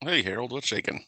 Hey, Harold, what's shaking?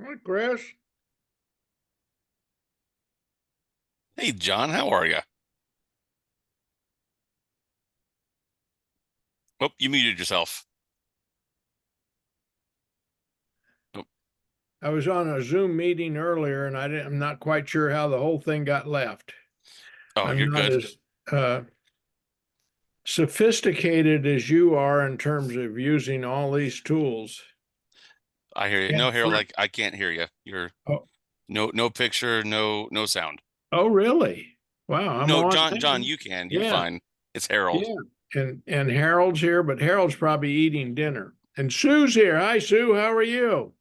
Hi, Chris. Hey, John, how are you? Oh, you muted yourself. Oh, I was on a Zoom meeting earlier and I'm not quite sure how the whole thing got left. oh, I'm you're not good. as sophisticated as you are in terms of using all these tools. I hear you. And No, Harold, Fr- I can't hear you. You're oh, no picture, no sound. oh, really? Wow, I'm No, on John, now. you can. You're Yeah, fine. It's Harold. yeah. And Harold's here, but Harold's probably eating dinner. And Sue's here. Hi, Sue. How are you?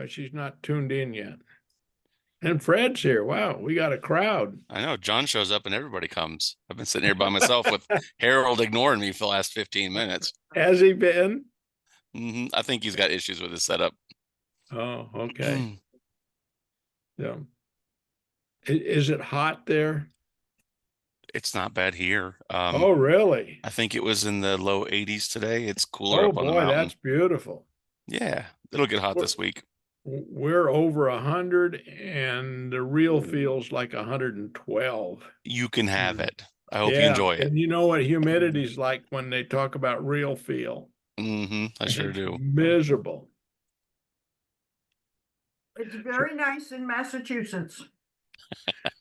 She's not tuned in yet. And Fred's here. Wow, we got a crowd. I know John shows up and everybody comes. I've been sitting here by myself with Harold ignoring me for the last 15 minutes. Has he been? I think he's got issues with his setup. Oh, okay. Yeah. Is it hot there? It's not bad here. Oh, really? I think it was in the low 80s today. It's cooler Oh up on the boy, mountain. that's beautiful. Yeah, it'll get hot We're, this week. we're over 100 and the real feels like 112. You can have Mm. it. I hope you Yeah, enjoy it. and you know what humidity's like when they talk about real feel. I sure It's do. miserable. It's very nice in Massachusetts.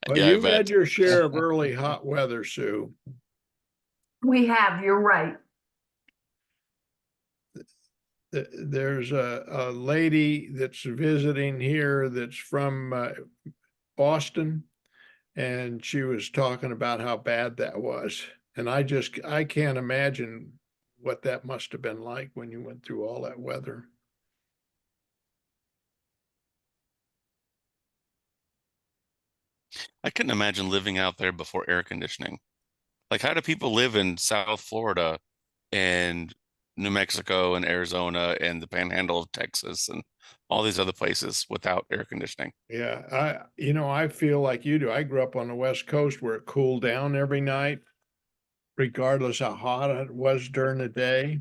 Well, Yeah, I you've had bet. your share of early hot weather, Sue. We have, you're right. There's a lady that's visiting here that's from Boston, and she was talking about how bad that was. And I can't imagine what that must have been like when you went through all that weather. I couldn't imagine living out there before air conditioning. Like, how do people live in South Florida and New Mexico and Arizona and the Panhandle of Texas and all these other places without air conditioning? Yeah, I feel like you do. I grew up on the West Coast where it cooled down every night, regardless how hot it was during the day.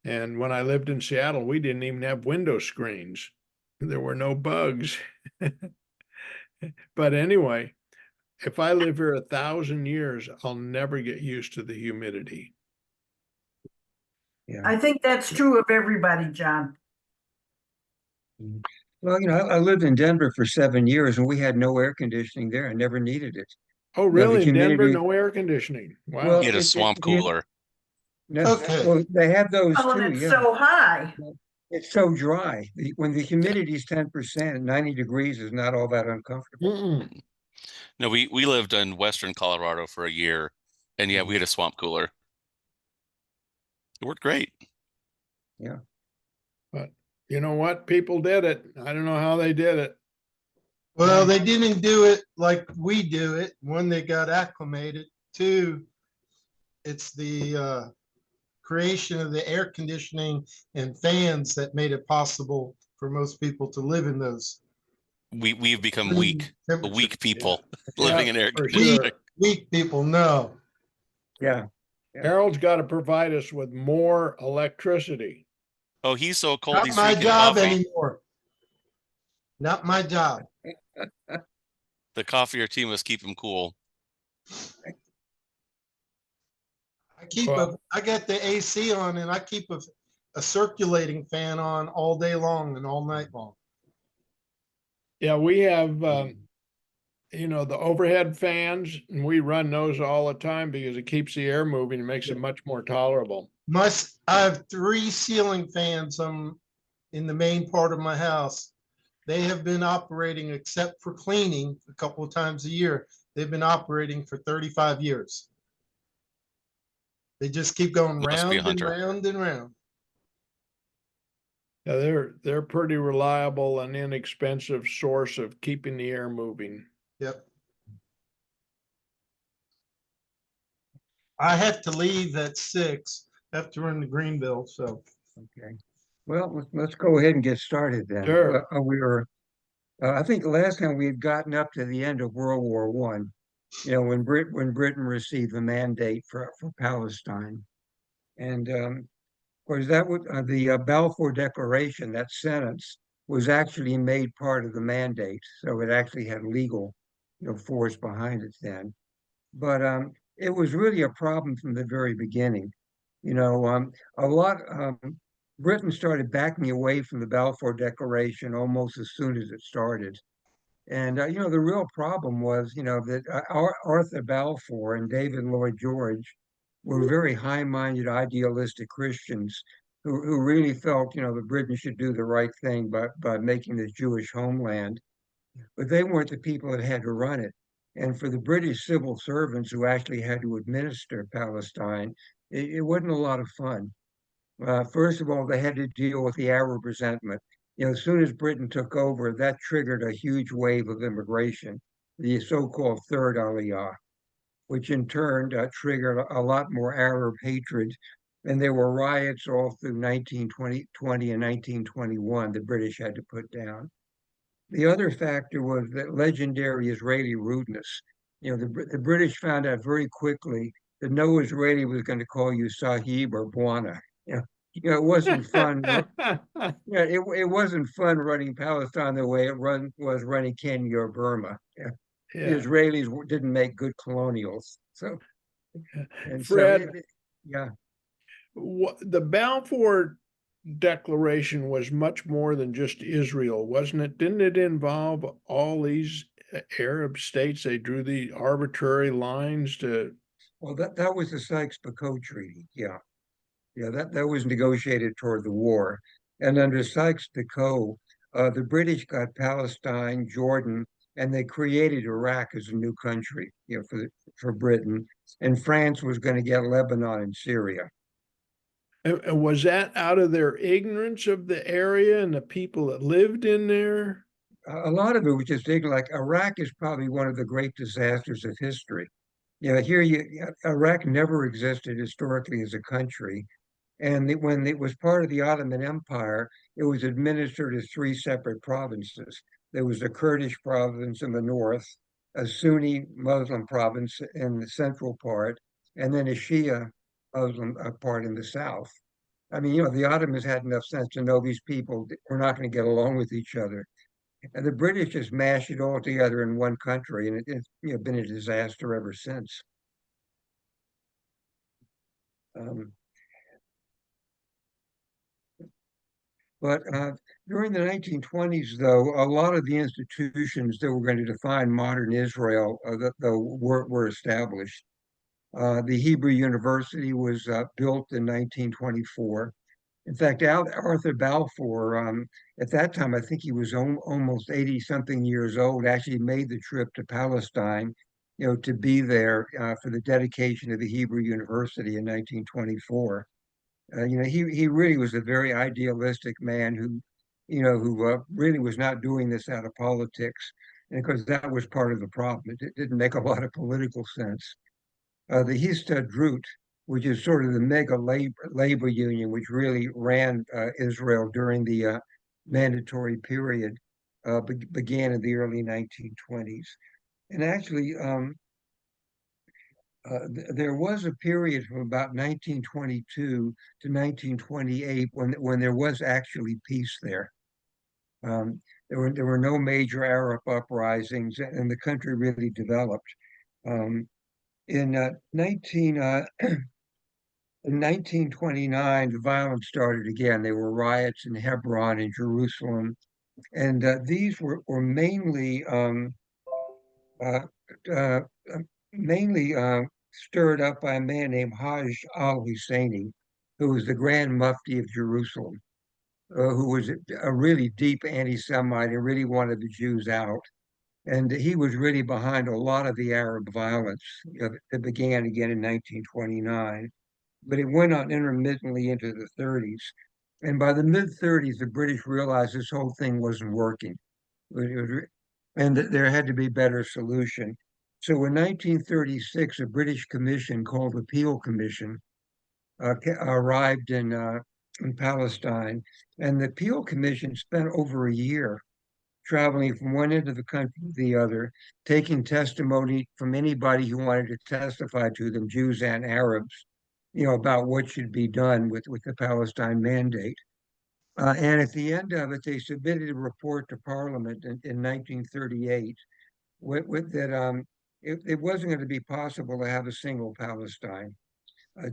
And when I lived in Seattle, we didn't even have window screens. There were no bugs. But anyway, if I live here 1,000 years, I'll never get used to the humidity. Yeah. I think that's true of everybody, John. Well, I lived in Denver for 7 years and we had no air conditioning there. I never needed it. Oh, The really? In Denver, humidity, no air conditioning? well, He Wow. had a swamp cooler. Okay. well, they have those Oh, and too, it's yeah. so high. It's so dry. When the humidity is 10%, 90 degrees is not all that uncomfortable. Mm-mm. No, we lived in Western Colorado for a year, and yeah, we had a swamp cooler. It worked great. Yeah. But you know what? People did it. I don't know how they did it. Well, they didn't do it like we do it. One, they got acclimated. Two, it's the creation of the air conditioning and fans that made it possible for most people to live in those We've become extreme weak temperatures. people Yeah, living in air for conditioning. sure. Weak people, no. Yeah. Harold's got to provide us with more electricity. Oh, he's so cold Not he's my drinking job coffee. anymore. Not my job. The coffee or tea must keep him cool. Well, I got the AC on and I keep a circulating fan on all day long and all night long. yeah, we have, the overhead fans, and we run those all the time because it keeps the air moving and makes it much more tolerable. I have 3 ceiling fans in the main part of my house. They have been operating, except for cleaning a couple of times a year. They've been operating for 35 years. They just keep going Must be a round and hunter. round and round. Yeah, they're pretty reliable and inexpensive source of keeping the air moving. Yep. I have to leave at 6. I have to run to Greenville, so. Okay. Well, let's go ahead and get started then. Sure. I think the last time we had gotten up to the end of World War One, when Britain received the mandate for Palestine, and of course that would the Balfour Declaration, that sentence was actually made part of the mandate, so it actually had legal, force behind it then. But it was really a problem from the very beginning. A lot. Britain started backing away from the Balfour Declaration almost as soon as it started. And, the real problem was, that Arthur Balfour and David Lloyd George were very high-minded, idealistic Christians who really felt, that Britain should do the right thing by making the Jewish homeland. But they weren't the people that had to run it. And for the British civil servants who actually had to administer Palestine, it wasn't a lot of fun. First of all, they had to deal with the Arab resentment. As soon as Britain took over, that triggered a huge wave of immigration, the so-called Third Aliyah, which in turn triggered a lot more Arab hatred. And there were riots all through 1920 and 1921 the British had to put down. The other factor was that legendary Israeli rudeness. The British found out very quickly that no Israeli was going to call you Sahib or Bwana. It wasn't fun. It wasn't fun running Palestine the way was running Kenya or Burma. The Yeah. Israelis didn't make good colonials. So, and so, Fred, yeah. the Balfour Declaration was much more than just Israel, wasn't it? Didn't it involve all these Arab states? They drew the arbitrary lines to. Well, that was the Sykes-Picot Treaty. Yeah. Yeah, that was negotiated toward the war. And under Sykes-Picot, the British got Palestine, Jordan, and they created Iraq as a new country, for Britain. And France was going to get Lebanon and Syria. And was that out of their ignorance of the area and the people that lived in there? A lot of it was just like Iraq is probably one of the great disasters of history. Iraq never existed historically as a country. And when it was part of the Ottoman Empire, it was administered as three separate provinces. There was a Kurdish province in the north, a Sunni Muslim province in the central part, and then a Shia Muslim part in the south. I mean, the Ottomans had enough sense to know these people were not going to get along with each other. And the British just mashed it all together in one country, and it's been a disaster ever since. But during the 1920s, though, a lot of the institutions that were going to define modern Israel were established. The Hebrew University was built in 1924. In fact, Arthur Balfour, at that time, I think he was almost 80-something years old, actually made the trip to Palestine, to be there for the dedication of the Hebrew University in 1924. He really was a very idealistic man who really was not doing this out of politics. And of course, that was part of the problem. It didn't make a lot of political sense. The Histadrut, which is sort of the mega labor union, which really ran Israel during the mandatory period, began in the early 1920s. And actually, there was a period from about 1922 to 1928 when there was actually peace there. There were no major Arab uprisings, and the country really developed. In 1929, the violence started again. There were riots in Hebron and Jerusalem, and these were mainly mainly stirred up by a man named Hajj al-Husseini, who was the Grand Mufti of Jerusalem, who was a really deep anti-Semite and really wanted the Jews out. And he was really behind a lot of the Arab violence that began again in 1929. But it went on intermittently into the 30s. And by the mid-30s, the British realized this whole thing wasn't working. And that there had to be a better solution. So in 1936, a British commission called the Peel Commission arrived in Palestine. And the Peel Commission spent over a year traveling from one end of the country to the other, taking testimony from anybody who wanted to testify to them, Jews and Arabs, about what should be done with the Palestine mandate. And at the end of it, they submitted a report to Parliament in 1938 that it wasn't going to be possible to have a single Palestine.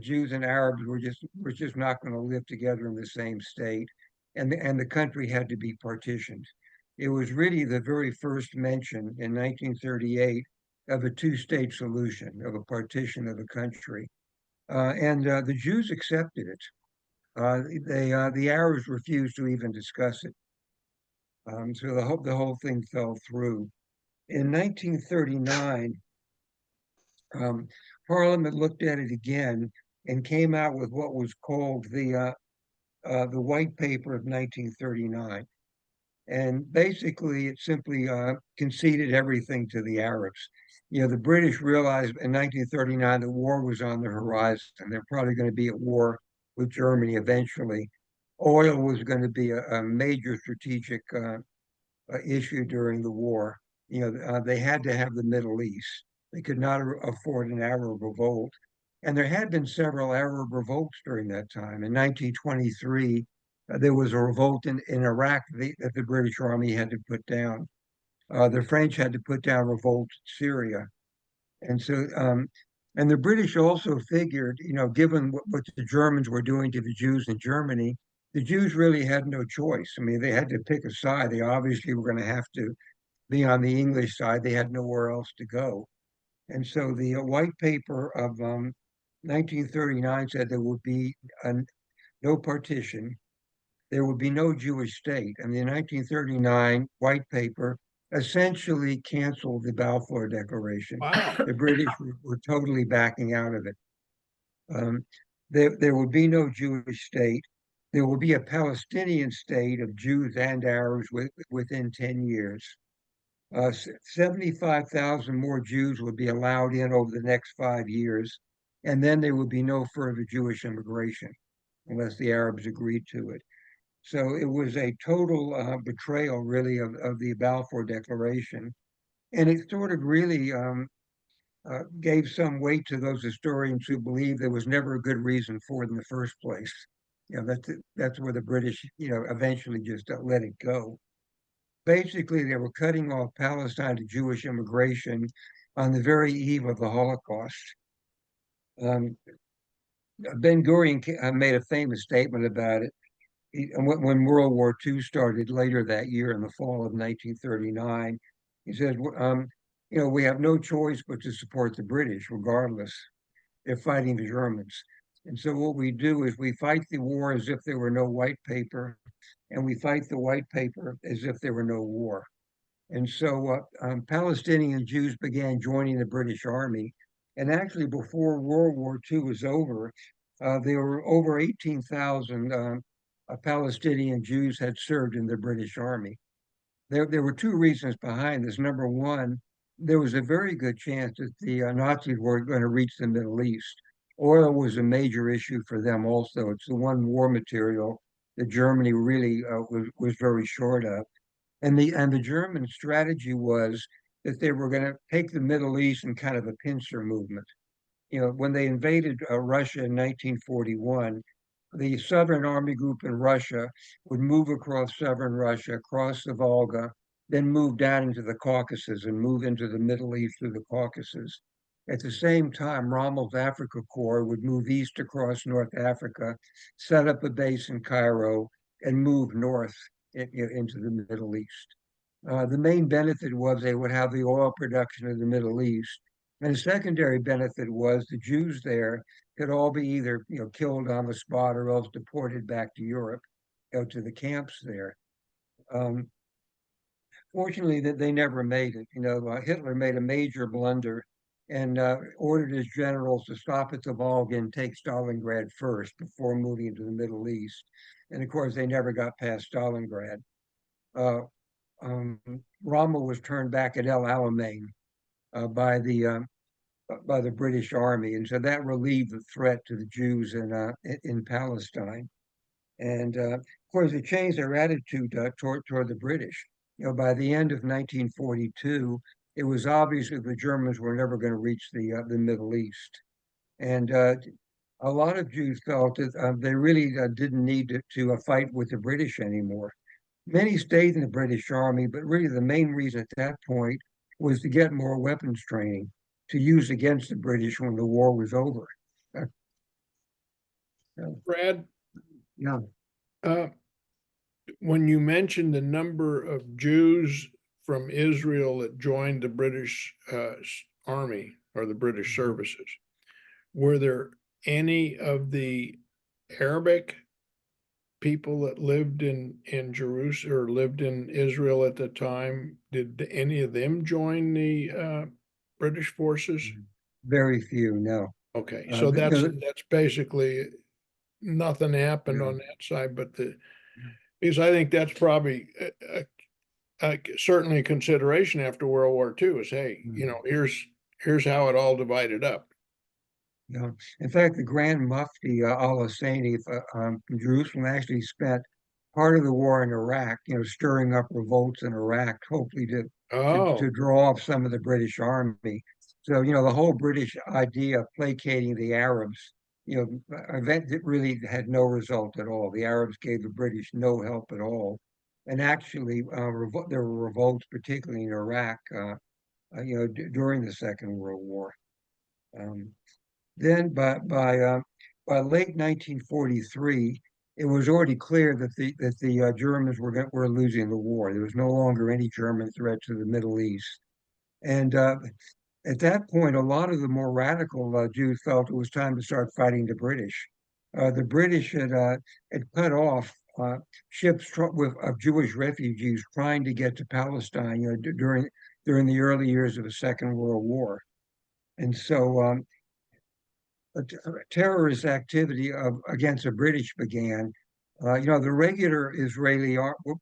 Jews and Arabs were just not going to live together in the same state, and the country had to be partitioned. It was really the very first mention in 1938 of a two-state solution, of a partition of the country. And the Jews accepted it. The Arabs refused to even discuss it. So the whole thing fell through. In 1939, Parliament looked at it again and came out with what was called the White Paper of 1939. And basically, it simply conceded everything to the Arabs. The British realized in 1939 that war was on the horizon. They're probably going to be at war with Germany eventually. Oil was going to be a major strategic issue during the war. They had to have the Middle East. They could not afford an Arab revolt. And there had been several Arab revolts during that time. In 1923, there was a revolt in Iraq that the British Army had to put down. The French had to put down revolt in Syria. And so, and the British also figured, given what the Germans were doing to the Jews in Germany, the Jews really had no choice. I mean, they had to pick a side. They obviously were going to have to be on the English side. They had nowhere else to go. And so the white paper of 1939 said there would be no partition. There would be no Jewish state. And the 1939 white paper essentially canceled the Balfour Declaration. Wow. The British were totally backing out of it. There would be no Jewish state. There will be a Palestinian state of Jews and Arabs within 10 years. 75,000 more Jews would be allowed in over the next 5 years, and then there would be no further Jewish immigration unless the Arabs agreed to it. So it was a total betrayal, really, of the Balfour Declaration. And it sort of really gave some weight to those historians who believe there was never a good reason for it in the first place. That's where the British, eventually just let it go. Basically, they were cutting off Palestine to Jewish immigration on the very eve of the Holocaust. Ben-Gurion made a famous statement about it. When World War II started later that year in the fall of 1939, he said, we have no choice but to support the British, regardless. They're fighting the Germans. And so what we do is we fight the war as if there were no white paper, and we fight the white paper as if there were no war. And so Palestinian Jews began joining the British Army. And actually, before World War II was over, there were over 18,000 Palestinian Jews had served in the British Army. There were two reasons behind this. Number one, there was a very good chance that the Nazis were going to reach the Middle East. Oil was a major issue for them also. It's the one war material that Germany really was very short of. And the German strategy was that they were going to take the Middle East in kind of a pincer movement. When they invaded Russia in 1941, the Southern Army Group in Russia would move across southern Russia, cross the Volga, then move down into the Caucasus and move into the Middle East through the Caucasus. At the same time, Rommel's Africa Corps would move east across North Africa, set up a base in Cairo, and move north into the Middle East. The main benefit was they would have the oil production of the Middle East. And the secondary benefit was the Jews there could all be either killed on the spot or else deported back to Europe, to the camps there. Fortunately, that they never made it. Hitler made a major blunder and ordered his generals to stop at the Volga and take Stalingrad first before moving into the Middle East. And of course, they never got past Stalingrad. Rommel was turned back at El Alamein by the British Army, and so that relieved the threat to the Jews in Palestine. And of course, it changed their attitude toward the British. By the end of 1942, it was obvious that the Germans were never going to reach the Middle East, and a lot of Jews felt that they really didn't need to fight with the British anymore. Many stayed in the British Army, but really the main reason at that point was to get more weapons training to use against the British when the war was over. Brad, Yeah. when you mentioned the number of Jews from Israel that joined the British Army or the British services, were there any of the Arabic people that lived in Jerusalem or lived in Israel at the time? Did any of them join the British forces? Very few, no. Okay, so that's basically nothing happened Yeah. on that side, but because I think that's probably certainly a consideration after World War II is, hey, here's how it all divided up. Yeah. In fact, the Grand Mufti al-Husseini from Jerusalem actually spent part of the war in Iraq, stirring up revolts in Iraq, hopefully to Oh, draw off some of the British army. So, the whole British idea of placating the Arabs, event that really had no result at all. The Arabs gave the British no help at all. And actually, there were revolts, particularly in Iraq, during the Second World War. Then by late 1943, it was already clear that the Germans were losing the war. There was no longer any German threat to the Middle East. And at that point, a lot of the more radical Jews felt it was time to start fighting the British. The British had cut off ships of Jewish refugees trying to get to Palestine, during the early years of the Second World War. And so terrorist activity against the British began. The regular Israeli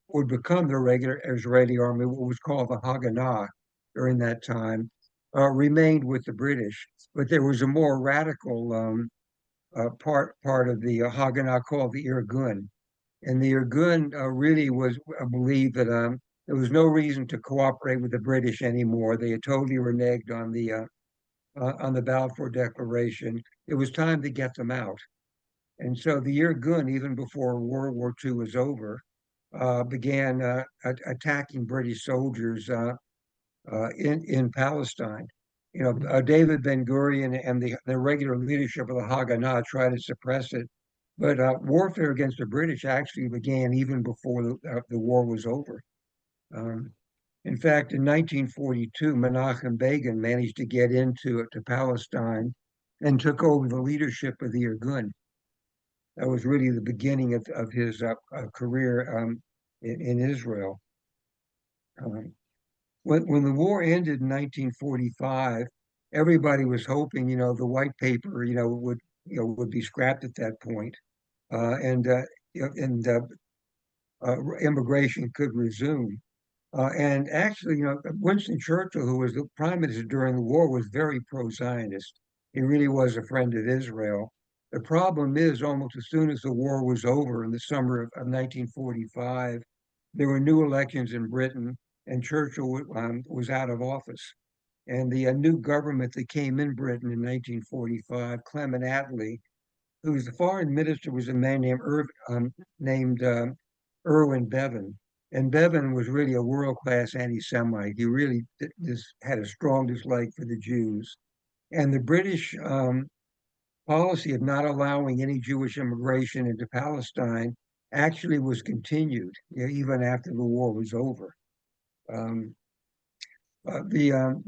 would become the regular Israeli army, what was called the Haganah during that time, remained with the British. But there was a more radical part of the Haganah called the Irgun. And the Irgun really was believed that there was no reason to cooperate with the British anymore. They had totally reneged on the Balfour Declaration. It was time to get them out. And so the Irgun, even before World War II was over, began attacking British soldiers in Palestine. David Ben-Gurion and the regular leadership of the Haganah tried to suppress it, but warfare against the British actually began even before the war was over. In fact, in 1942, Menachem Begin managed to get to Palestine and took over the leadership of the Irgun. That was really the beginning of his career in Israel. When the war ended in 1945, everybody was hoping, the white paper, would be scrapped at that point, and immigration could resume. And actually, Winston Churchill, who was the prime minister during the war, was very pro-Zionist. He really was a friend of Israel. The problem is, almost as soon as the war was over in the summer of 1945, there were new elections in Britain, and Churchill was out of office. And the new government that came in Britain in 1945, Clement Attlee, who was the foreign minister, was a man named Irwin Bevan. And Bevan was really a world-class anti-Semite. He really had a strong dislike for the Jews. And the British policy of not allowing any Jewish immigration into Palestine actually was continued, even after the war was over.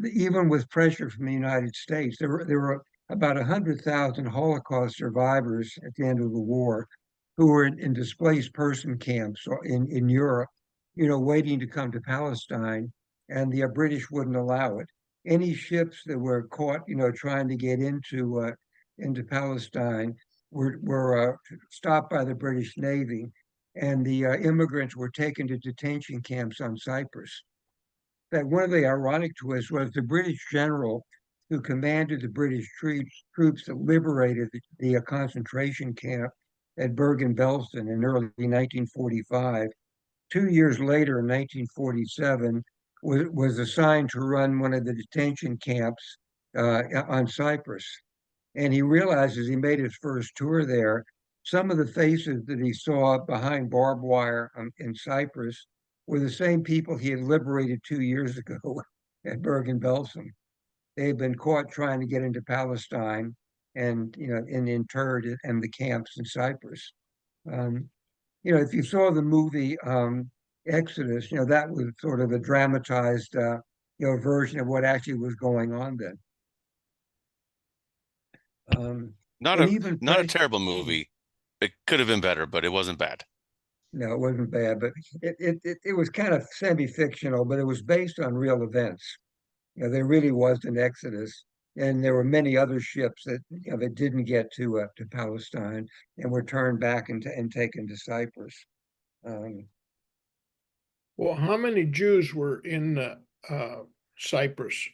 Even with pressure from the United States, there were about 100,000 Holocaust survivors at the end of the war who were in displaced person camps in Europe, waiting to come to Palestine, and the British wouldn't allow it. Any ships that were caught, trying to get into Palestine were stopped by the British Navy, and the immigrants were taken to detention camps on Cyprus. In fact, one of the ironic twists was the British general who commanded the British troops that liberated the concentration camp at Bergen-Belsen in early 1945. 2 years later, in 1947, was assigned to run one of the detention camps on Cyprus. And he realized as he made his first tour there, some of the faces that he saw behind barbed wire in Cyprus were the same people he had liberated 2 years ago at Bergen-Belsen. They had been caught trying to get into Palestine and interred in the camps in Cyprus. If you saw the movie Exodus, that was sort of a dramatized version of what actually was going on then. Not a terrible movie. It could have been better, but it wasn't bad. No, it wasn't bad, but it was kind of semi-fictional, but it was based on real events. There really was an exodus, and there were many other ships that didn't get to Palestine and were turned back and taken to Cyprus. Well, how many Jews were in Cyprus?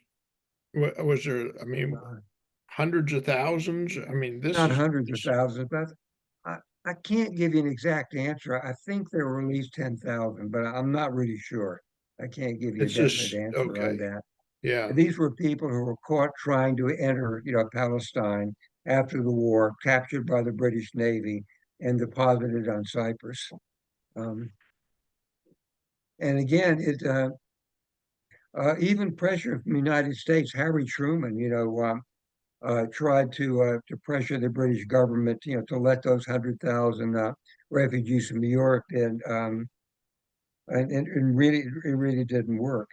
Was there, hundreds of thousands? Not hundreds of thousands, but I can't give you an exact answer. I think there were at least 10,000, but I'm not really sure. I can't give you a definite answer on that. Yeah. These were people who were caught trying to enter, Palestine after the war, captured by the British Navy and deposited on Cyprus. Um, and again, even pressure from the United States. Harry Truman, tried to pressure the British government, to let those 100,000 refugees from New York in, and really, it really didn't work.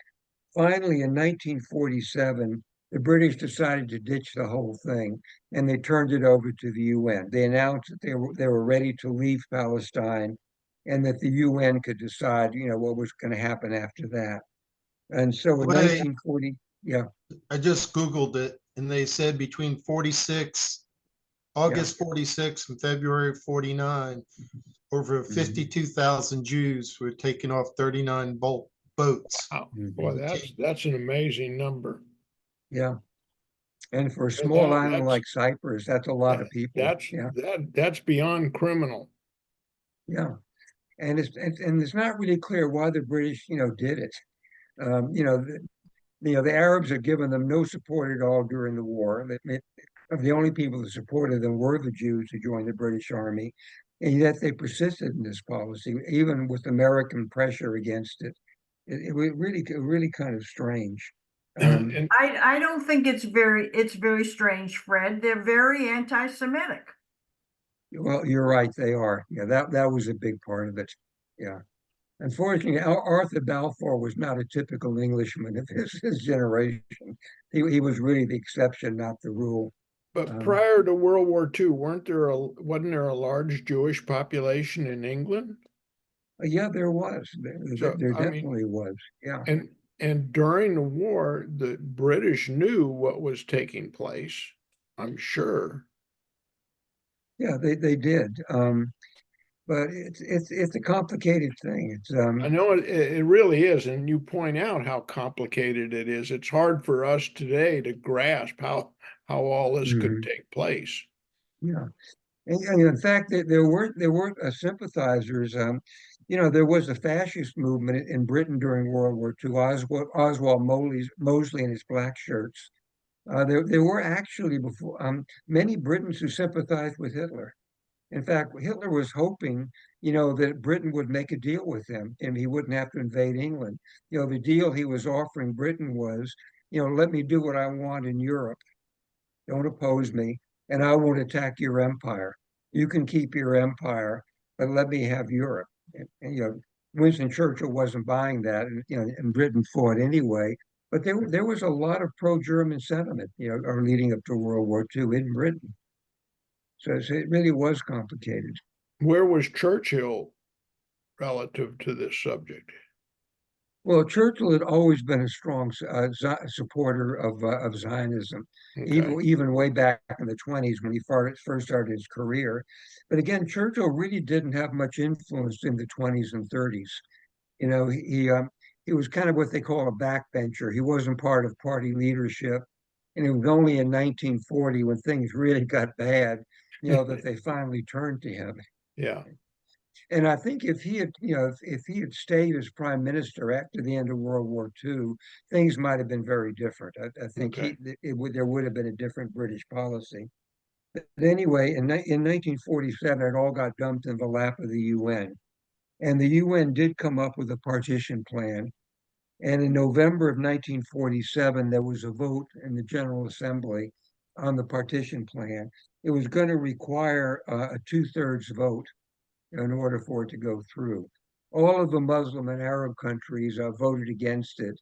Finally, in 1947, the British decided to ditch the whole thing, and they turned it over to the UN. They announced that they were ready to leave Palestine, and that the UN could decide, what was going to happen after that. And so in Wait, 1940, yeah, I just Googled it and they said between August 46 and February 49, over 52,000 Jews were taken off 39 boats. Wow. Mhm. Boy, that's an amazing number. yeah. And for a And small island like Cyprus, that's a lot of people. That's Yeah, that's beyond criminal. yeah. And it's not really clear why the British, did it. The Arabs had given them no support at all during the war. The only people that supported them were the Jews who joined the British Army, and yet they persisted in this policy, even with American pressure against it. It was really kind of strange. And I don't think it's very strange, Fred. They're very anti-Semitic. Well, you're right, they are. Yeah, that was a big part of it. Yeah. Unfortunately, Arthur Balfour was not a typical Englishman of his generation. He was really the exception, not the rule. but Um, prior to World War II, wasn't there a large Jewish population in England? yeah, there was. There I mean, definitely was. Yeah, and during the war, the British knew what was taking place, I'm sure. yeah, they did. But it's a complicated thing. I know it really is, and you point out how complicated it is. It's hard for us today to grasp how all this could mhm, take place. yeah. And in fact, there weren't sympathizers. There was a fascist movement in Britain during World War II. Oswald Mosley and his black shirts. There were actually before many Britons who sympathized with Hitler. In fact, Hitler was hoping, that Britain would make a deal with him and he wouldn't have to invade England. The deal he was offering Britain was, let me do what I want in Europe. Don't oppose me, and I won't attack your empire. You can keep your empire, but let me have Europe. And Winston Churchill wasn't buying that, and Britain fought anyway. But there was a lot of pro-German sentiment, leading up to World War II in Britain. So it really was complicated. Where was Churchill relative to this subject? Well, Churchill had always been a strong supporter of Zionism, Okay. even way back in the 20s when he first started his career. But again, Churchill really didn't have much influence in the 20s and 30s. He was kind of what they call a backbencher. He wasn't part of party leadership, and it was only in 1940 when things really got bad, that they finally turned to him. Yeah. And I think if he had, if he had stayed as prime minister after the end of World War II, things might have been very different. I think Okay. there would have been a different British policy. But anyway, in 1947, it all got dumped in the lap of the UN. And the UN did come up with a partition plan. And in November of 1947, there was a vote in the General Assembly on the partition plan. It was going to require a two-thirds vote in order for it to go through. All of the Muslim and Arab countries voted against it.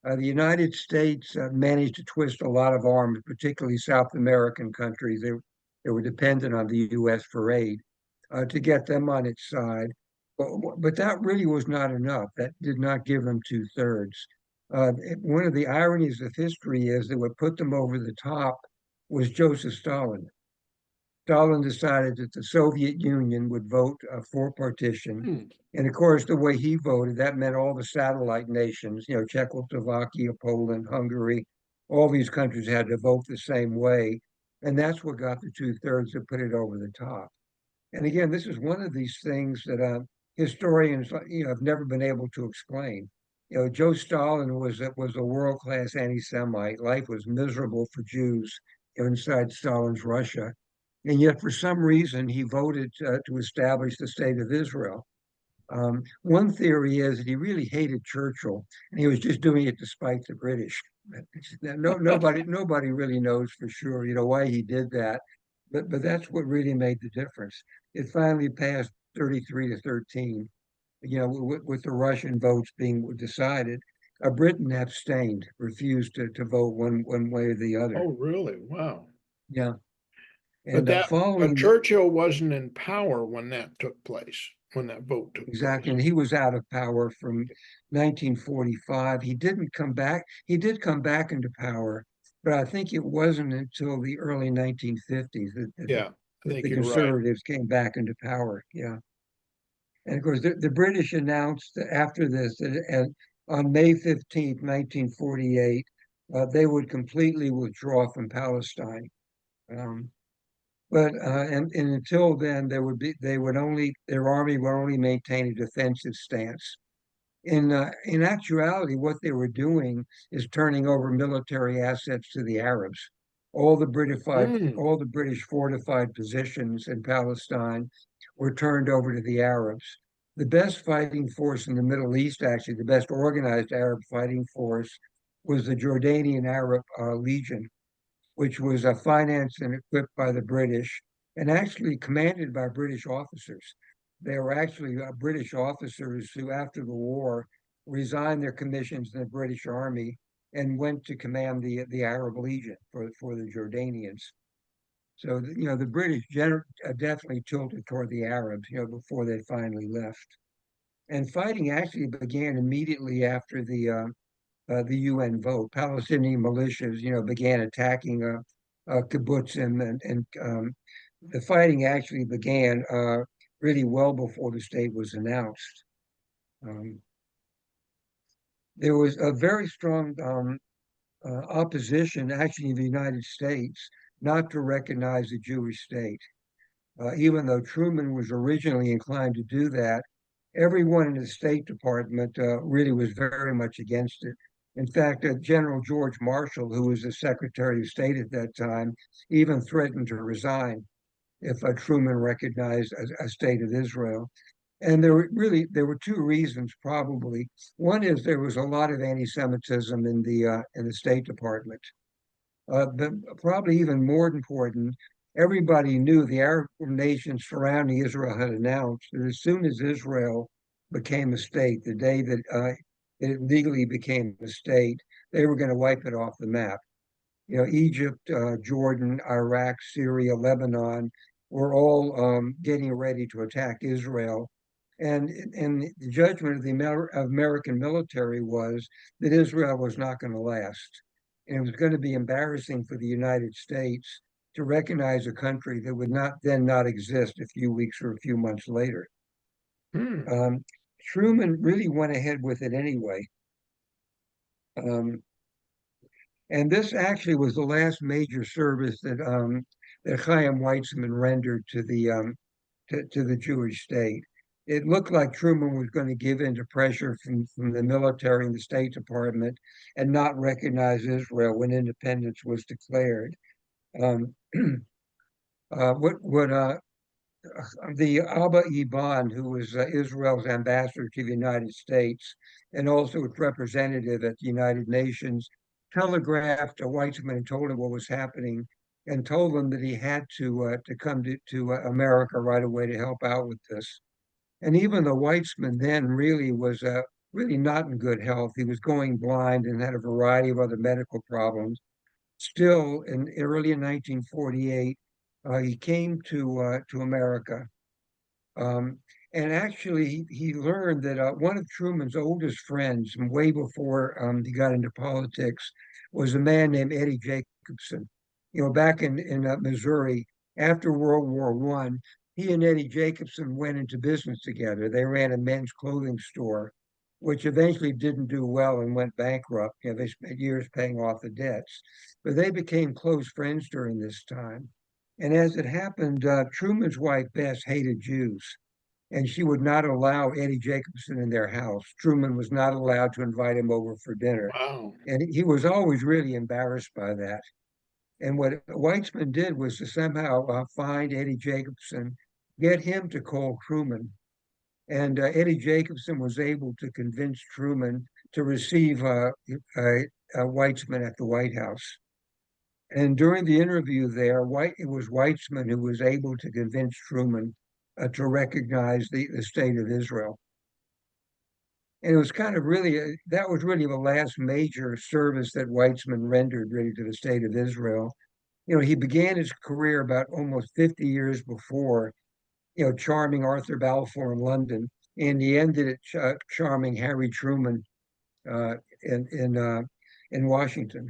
The United States managed to twist a lot of arms, particularly South American countries. They were dependent on the U.S. for aid to get them on its side. But that really was not enough. That did not give them two-thirds. One of the ironies of history is that what put them over the top was Joseph Stalin. Stalin decided that the Soviet Union would vote for partition. Hmm. And of course, the way he voted, that meant all the satellite nations, Czechoslovakia, Poland, Hungary, all these countries had to vote the same way. And that's what got the two-thirds that put it over the top. And again, this is one of these things that historians, have never been able to explain. Joe Stalin was a world-class anti-Semite. Life was miserable for Jews inside Stalin's Russia. And yet, for some reason, he voted to establish the state of Israel. One theory is that he really hated Churchill, and he was just doing it to spite the British. Nobody really knows for sure, why he did that. But that's what really made the difference. It finally passed 33-13, with the Russian votes being decided. Britain abstained, refused to vote one way or the other. Oh, really? Wow. Yeah. But And following Churchill wasn't in power when that took place, when that vote took exactly, place. and he was out of power from 1945. He didn't come back. He did come back into power, but I think it wasn't until the early 1950s Yeah, I that think the you're right. conservatives came back into power. Yeah. And of course, the British announced after this that on May 15th, 1948, they would completely withdraw from Palestine. Um, and until then, their army would only maintain a defensive stance. In actuality, what they were doing is turning over military assets to the Arabs. Mm. All the British fortified positions in Palestine were turned over to the Arabs. The best fighting force in the Middle East, actually, the best organized Arab fighting force, was the Jordanian Arab Legion, which was financed and equipped by the British and actually commanded by British officers. They were actually British officers who, after the war, resigned their commissions in the British Army and went to command the Arab Legion for the Jordanians. So, the British definitely tilted toward the Arabs, before they finally left. And fighting actually began immediately after the UN vote. Palestinian militias, began attacking kibbutzim, and the fighting actually began really well before the state was announced. Um, there was a very strong opposition, actually, in the United States, not to recognize the Jewish state. Even though Truman was originally inclined to do that, everyone in the State Department really was very much against it. In fact, General George Marshall, who was the Secretary of State at that time, even threatened to resign if Truman recognized a state of Israel. And there were two reasons probably. One is there was a lot of anti-Semitism in the State Department. But probably even more important, everybody knew the Arab nations surrounding Israel had announced that as soon as Israel became a state, the day that it legally became a state, they were going to wipe it off the map. Egypt, Jordan, Iraq, Syria, Lebanon were all getting ready to attack Israel. And the judgment of the American military was that Israel was not going to last. And it was going to be embarrassing for the United States to recognize a country that would not exist a few weeks or a few months later. Mm. Truman really went ahead with it anyway. And this actually was the last major service that Chaim Weizmann rendered to the Jewish state. It looked like Truman was going to give in to pressure from the military and the State Department and not recognize Israel when independence was declared. Um, the Abba Eban, who was Israel's ambassador to the United States and also its representative at the United Nations, telegraphed to Weizmann and told him what was happening and told him that he had to come to America right away to help out with this. And even though Weizmann then really was really not in good health, he was going blind and had a variety of other medical problems. Still, early in 1948, he came to America. Um, and actually, he learned that one of Truman's oldest friends, way before he got into politics, was a man named Eddie Jacobson. Back in Missouri, after World War I, he and Eddie Jacobson went into business together. They ran a men's clothing store, which eventually didn't do well and went bankrupt. They spent years paying off the debts, but they became close friends during this time. And as it happened, Truman's wife, Bess, hated Jews. and she would not allow Eddie Jacobson in their house. Truman was not allowed to invite him over for dinner. Wow. And he was always really embarrassed by that. And what Weitzman did was to somehow find Eddie Jacobson, get him to call Truman. And Eddie Jacobson was able to convince Truman to receive Weitzman at the White House. And during the interview there, it was Weitzman who was able to convince Truman to recognize the state of Israel. And it was kind of really, that was really the last major service that Weitzman rendered really to the state of Israel. You know, he began his career about almost 50 years before, you know, charming Arthur Balfour in London, and he ended it charming Harry Truman uh, in, in, in Washington.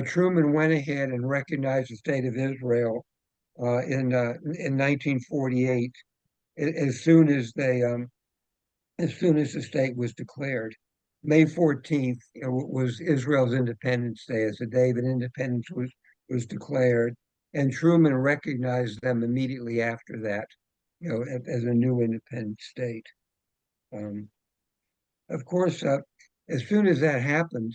Truman went ahead and recognized the state of Israel in 1948, as soon as the state was declared. May 14th was Israel's Independence Day, as the day that independence was declared, and Truman recognized them immediately after that, you know, as a new independent state. Of course, as soon as that happened,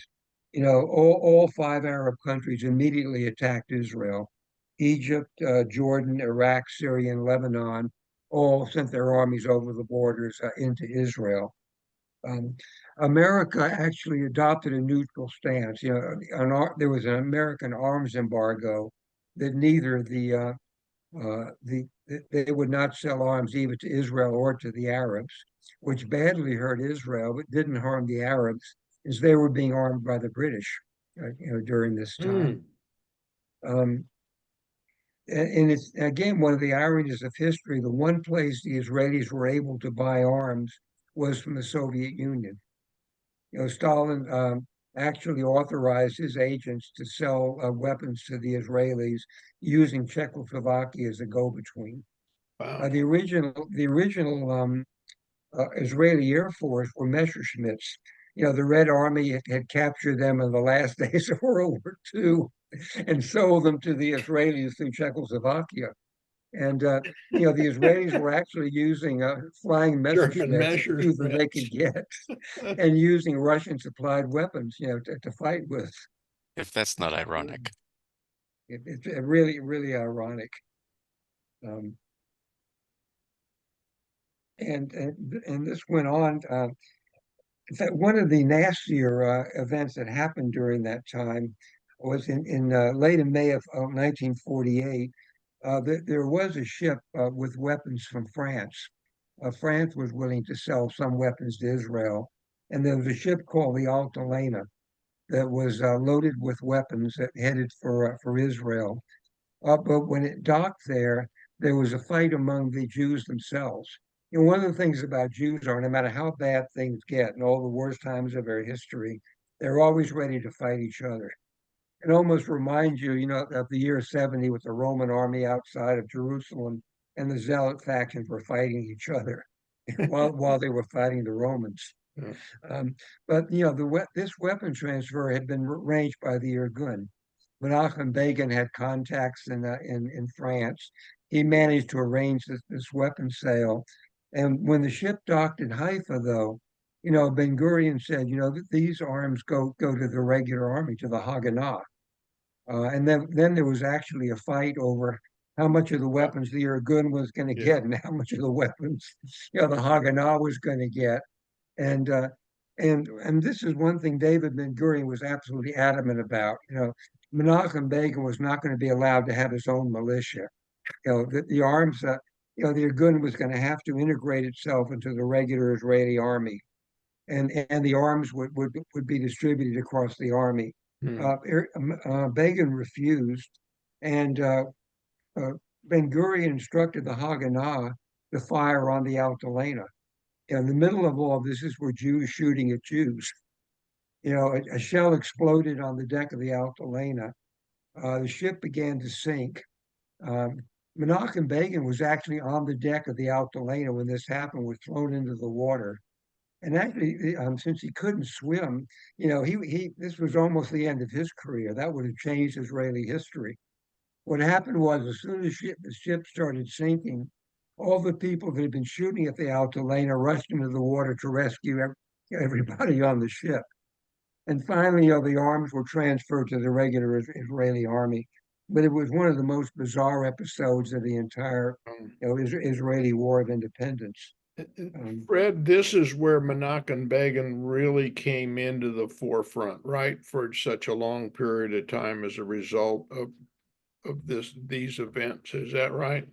you know, all five Arab countries immediately attacked Israel. Egypt, Jordan, Iraq, Syria, and Lebanon all sent their armies over the borders into Israel. Um, America actually adopted a neutral stance. You know, there was an American arms embargo that neither they would not sell arms either to Israel or to the Arabs, which badly hurt Israel, but didn't harm the Arabs, as they were being armed by the British, you know, during this time. Um, and it's again one of the ironies of history. The one place the Israelis were able to buy arms was from the Soviet Union. You know, Stalin actually authorized his agents to sell weapons to the Israelis using Czechoslovakia as a go-between. Wow. The original Israeli Air Force were Messerschmitts. You know, the Red Army had captured them in the last days of World War II and sold them to the Israelis through Czechoslovakia. And you know, the Israelis were actually using flying German Messerschmitts as few that they could Messerschmitts. get, and using Russian supplied weapons, you know, to fight with. If that's not ironic. It's really, really ironic. Um, and this went on. In fact, one of the nastier events that happened during that time was in late in May of 1948. There was a ship with weapons from France. France was willing to sell some weapons to Israel, and there was a ship called the Altalena that was loaded with weapons that headed for Israel. But when it docked there was a fight among the Jews themselves. You know, one of the things about Jews are, no matter how bad things get and all the worst times of their history, they're always ready to fight each other. It almost reminds you, you know, of the year 70 with the Roman army outside of Jerusalem and the Zealot factions were fighting each other while they were fighting the Romans. Yeah. But you know, this weapon transfer had been arranged by the Irgun. Menachem Begin had contacts in France. He managed to arrange this weapon sale. And when the ship docked in Haifa, though, you know, Ben Gurion said, you know, that these arms go to the regular army, to the Haganah. And then there was actually a fight over how much of the weapons the Irgun was going to get and how much of the weapons, you know, the Haganah was going to get. And and this is one thing David Ben Gurion was absolutely adamant about. You know, Menachem Begin was not going to be allowed to have his own militia. You know, the arms, you know, the Irgun was going to have to integrate itself into the regular Israeli army, and the arms would be distributed across the army. Begin refused, and Ben Gurion instructed the Haganah to fire on the Altalena. In the middle of all this is where Jews shooting at Jews. You know, a shell exploded on the deck of the Altalena. The ship began to sink. Menachem Begin was actually on the deck of the Altalena when this happened, was thrown into the water. And actually, since he couldn't swim, you know, this was almost the end of his career. That would have changed Israeli history. What happened was, as soon as the ship started sinking, all the people that had been shooting at the Altalena rushed into the water to rescue everybody on the ship. And finally, the arms were transferred to the regular Israeli army. But it was one of the most bizarre episodes of the entire, Israeli War of Independence. Fred, this is where Menachem Begin really came into the forefront, right? For such a long period of time as a result of these events. Is that right?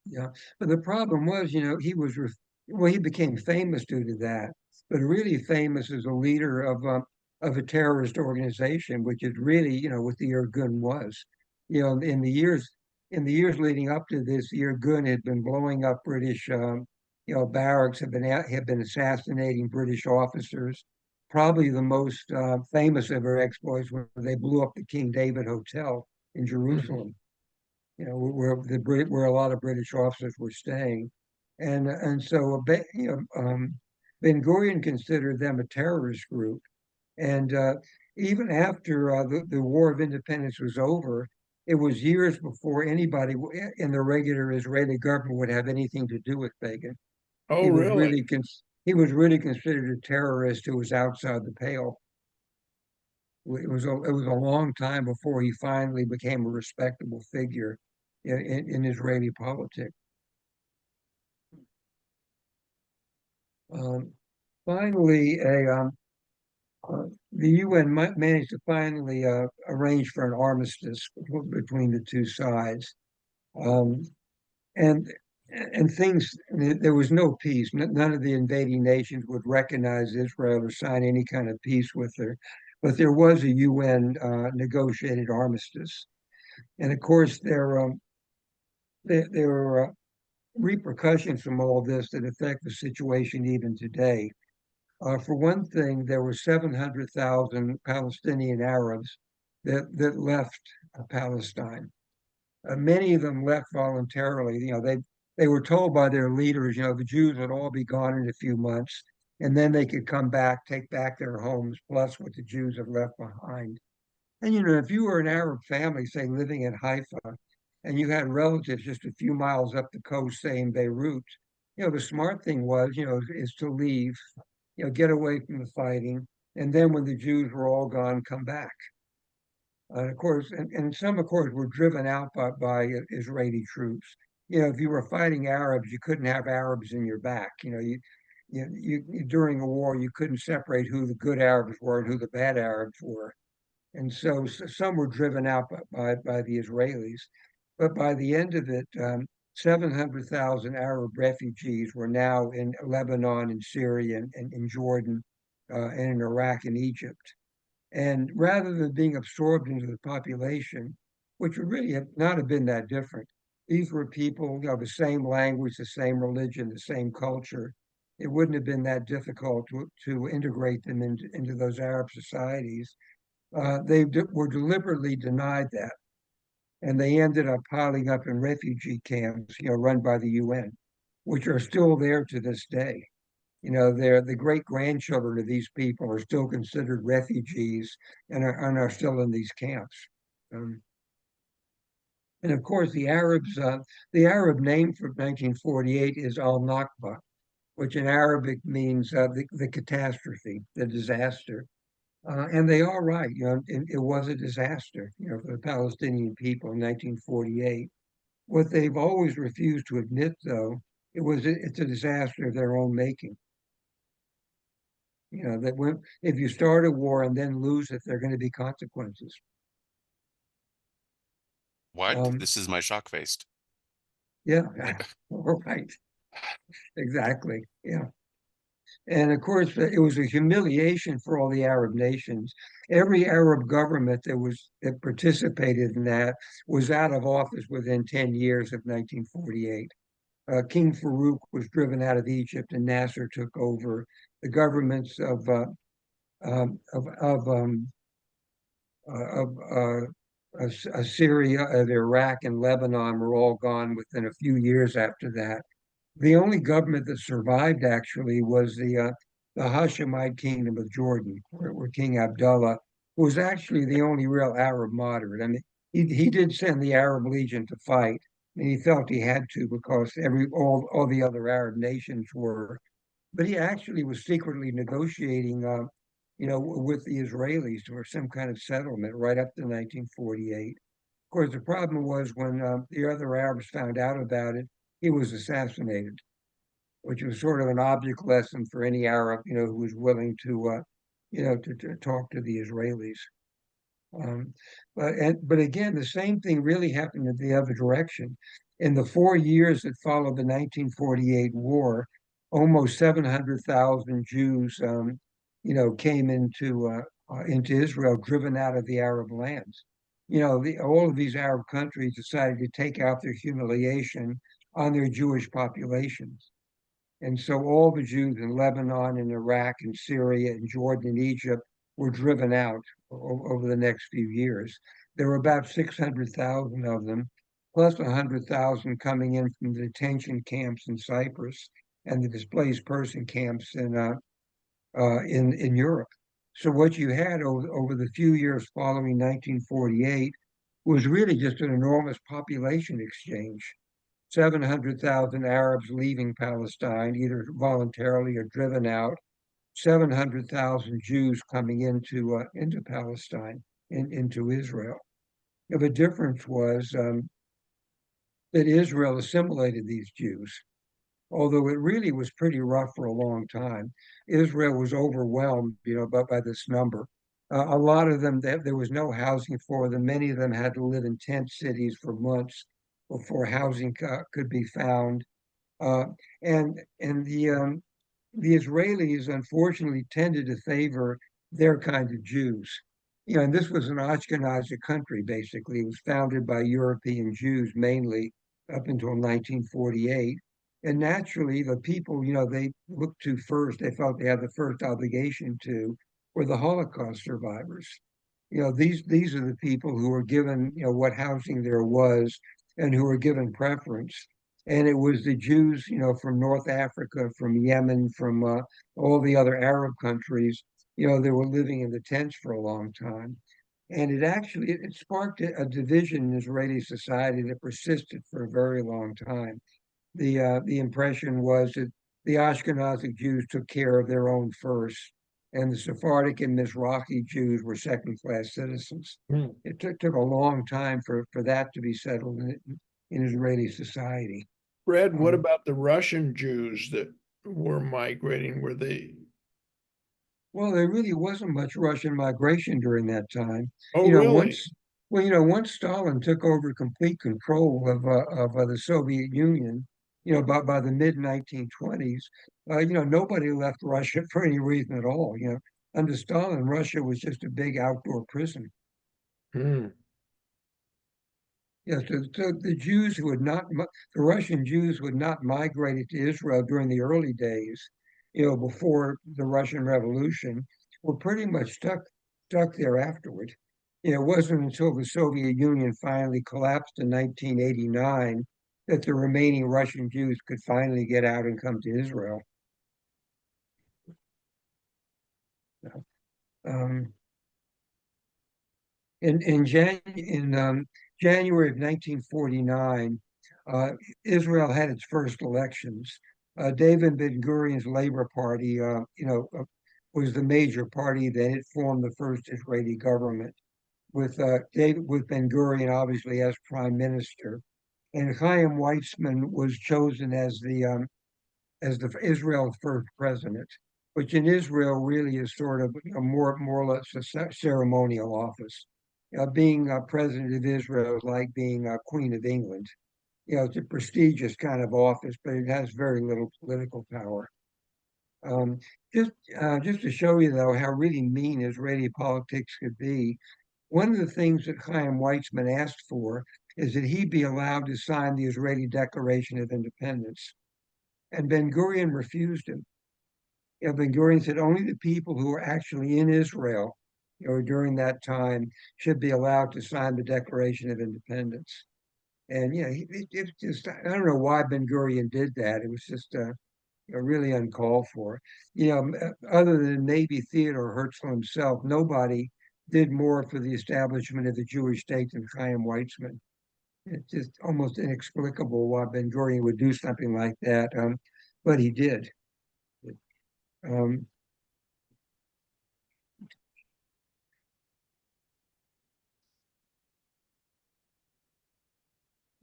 Yeah, but the problem was, he became famous due to that, but really famous as a leader of a terrorist organization, which is really, what the Irgun was. In the years leading up to this, Irgun had been blowing up British, barracks, have been assassinating British officers. Probably the most famous of their exploits when they blew up the King David Hotel in Jerusalem. Where a lot of British officers were staying, and so Ben Gurion considered them a terrorist group, and even after the War of Independence was over, it was years before anybody in the regular Israeli government would have anything to do with Begin. Oh, He was really? really considered a terrorist who was outside the pale. It was a long time before he finally became a respectable figure in Israeli politics. Um, Finally, the UN managed to finally arrange for an armistice between the two sides, um, and there was no peace. None of the invading nations would recognize Israel or sign any kind of peace with her, but there was a UN negotiated armistice, and of course there were repercussions from all this that affect the situation even today. For one thing, there were 700,000 Palestinian Arabs that left Palestine. Many of them left voluntarily. They were told by their leaders, the Jews would all be gone in a few months, and then they could come back, take back their homes, plus what the Jews have left behind. And if you were an Arab family, say living in Haifa, and you had relatives just a few miles up the coast, say in Beirut, the smart thing was, is to leave, get away from the fighting, and then when the Jews were all gone, come back. And of course, and some, of course, were driven out by Israeli troops. If you were fighting Arabs, you couldn't have Arabs in your back. During a war, you couldn't separate who the good Arabs were and who the bad Arabs were. And so some were driven out by the Israelis. But by the end of it, 700,000 Arab refugees were now in Lebanon and Syria and in Jordan and in Iraq and Egypt. And rather than being absorbed into the population, which would really not have been that different, these were people, the same language, the same religion, the same culture. It wouldn't have been that difficult to integrate them into those Arab societies. They were deliberately denied that. And they ended up piling up in refugee camps, run by the UN, which are still there to this day. They're the great grandchildren of these people are still considered refugees and are still in these camps. And of course, the Arab name for 1948 is Al-Nakba, which in Arabic means the catastrophe, the disaster. And they are right, it was a disaster, for the Palestinian people in 1948. What they've always refused to admit, though, it's a disaster of their own making. That if you start a war and then lose it, there are going to be consequences. What? This is my shock face. Yeah, right. Exactly. Yeah. And of course, it was a humiliation for all the Arab nations. Every Arab government that participated in that was out of office within 10 years of 1948. King Farouk was driven out of Egypt, and Nasser took over. The governments of Syria, of Iraq, and Lebanon were all gone within a few years after that. The only government that survived actually was the Hashemite kingdom of Jordan, where King Abdullah was actually the only real Arab moderate. I mean, he did send the Arab Legion to fight, And he felt he had to because all the other Arab nations were. But he actually was secretly negotiating, with the Israelis for some kind of settlement right up to 1948. Of course, the problem was when the other Arabs found out about it, he was assassinated, which was sort of an object lesson for any Arab, who was willing to talk to the Israelis. But again, the same thing really happened in the other direction. In the 4 years that followed the 1948 war, almost 700,000 Jews, came into Israel, driven out of the Arab lands. All of these Arab countries decided to take out their humiliation on their Jewish populations. And so all the Jews in Lebanon and Iraq and Syria and Jordan and Egypt were driven out over the next few years. There were about 600,000 of them, plus 100,000 coming in from the detention camps in Cyprus and the displaced person camps in Europe. So what you had over the few years following 1948 was really just an enormous population exchange. 700,000 Arabs leaving Palestine, either voluntarily or driven out, 700,000 Jews coming into Palestine, into Israel. The difference was that Israel assimilated these Jews, although it really was pretty rough for a long time. Israel was overwhelmed, by this number. A lot of them, there was no housing for them. Many of them had to live in tent cities for months before housing could be found. And the Israelis, unfortunately, tended to favor their kind of Jews. And this was an Ashkenazi country, basically. It was founded by European Jews mainly up until 1948. And naturally, the people, they looked to first, they felt they had the first obligation to, were the Holocaust survivors. These are the people who were given, what housing there was and who were given preference. And it was the Jews, from North Africa, from Yemen, from all the other Arab countries, they were living in the tents for a long time. And it sparked a division in Israeli society that persisted for a very long time. The impression was that the Ashkenazi Jews took care of their own first, and the Sephardic and Mizrahi Jews were second-class citizens. Hmm. It took a long time for that to be settled in Israeli society. Fred, what about the Russian Jews that were migrating? Well, there really wasn't much Russian migration during that time. Oh, You know, really? once Stalin took over complete control of the Soviet Union, by the mid 1920s, nobody left Russia for any reason at all. Under Stalin, Russia was just a big outdoor prison. Hmm. Yeah, so the Russian Jews who had not migrated to Israel during the early days, before the Russian Revolution, were pretty much stuck there afterward. It wasn't until the Soviet Union finally collapsed in 1989 that the remaining Russian Jews could finally get out and come to Israel. Um, in January of 1949, Israel had its first elections. David Ben-Gurion's Labor Party, was the major party. Then it formed the first Israeli government with Ben-Gurion obviously as prime minister, and Chaim Weizmann was chosen as the Israel's first president, which in Israel really is sort of more or less a ceremonial office. Being president of Israel is like being Queen of England. It's a prestigious kind of office, but it has very little political power. Um, just to show you, though, how really mean Israeli politics could be, one of the things that Chaim Weizmann asked for is that he be allowed to sign the Israeli Declaration of Independence. And Ben-Gurion refused him. Ben-Gurion said only the people who were actually in Israel, during that time should be allowed to sign the Declaration of Independence. And it just, I don't know why Ben-Gurion did that. It was just really uncalled for. Other than maybe Theodore Herzl himself, nobody did more for the establishment of the Jewish state than Chaim Weizmann. It's just almost inexplicable why Ben Gurion would do something like that, but he did. Um,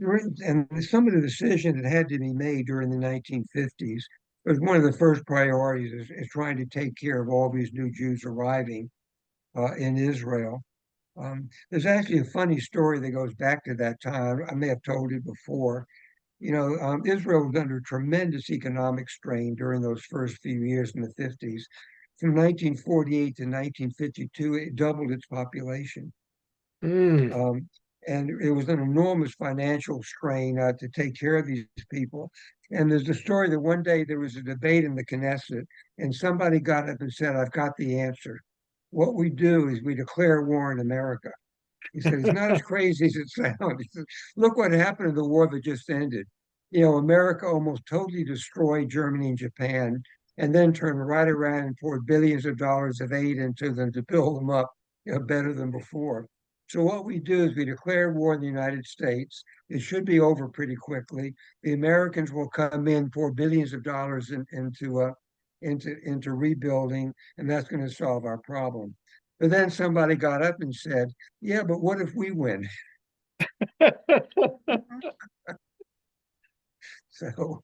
and some of the decisions that had to be made during the 1950s was one of the first priorities is trying to take care of all these new Jews arriving in Israel. There's actually a funny story that goes back to that time. I may have told it before. Israel was under tremendous economic strain during those first few years in the 50s. From 1948 to 1952, it doubled its population. Mm. And it was an enormous financial strain to take care of these people. And there's a story that one day there was a debate in the Knesset, and somebody got up and said, "I've got the answer. What we do is we declare war on America." He said, "It's not as crazy as it sounds." He said, "Look what happened in the war that just ended. America almost totally destroyed Germany and Japan, and then turned right around and poured billions of dollars of aid into them to build them up, better than before. So what we do is we declare war on the United States. It should be over pretty quickly. The Americans will come in, pour billions of dollars into rebuilding, and that's going to solve our problem." But then somebody got up and said, "Yeah, but what if we win?" So,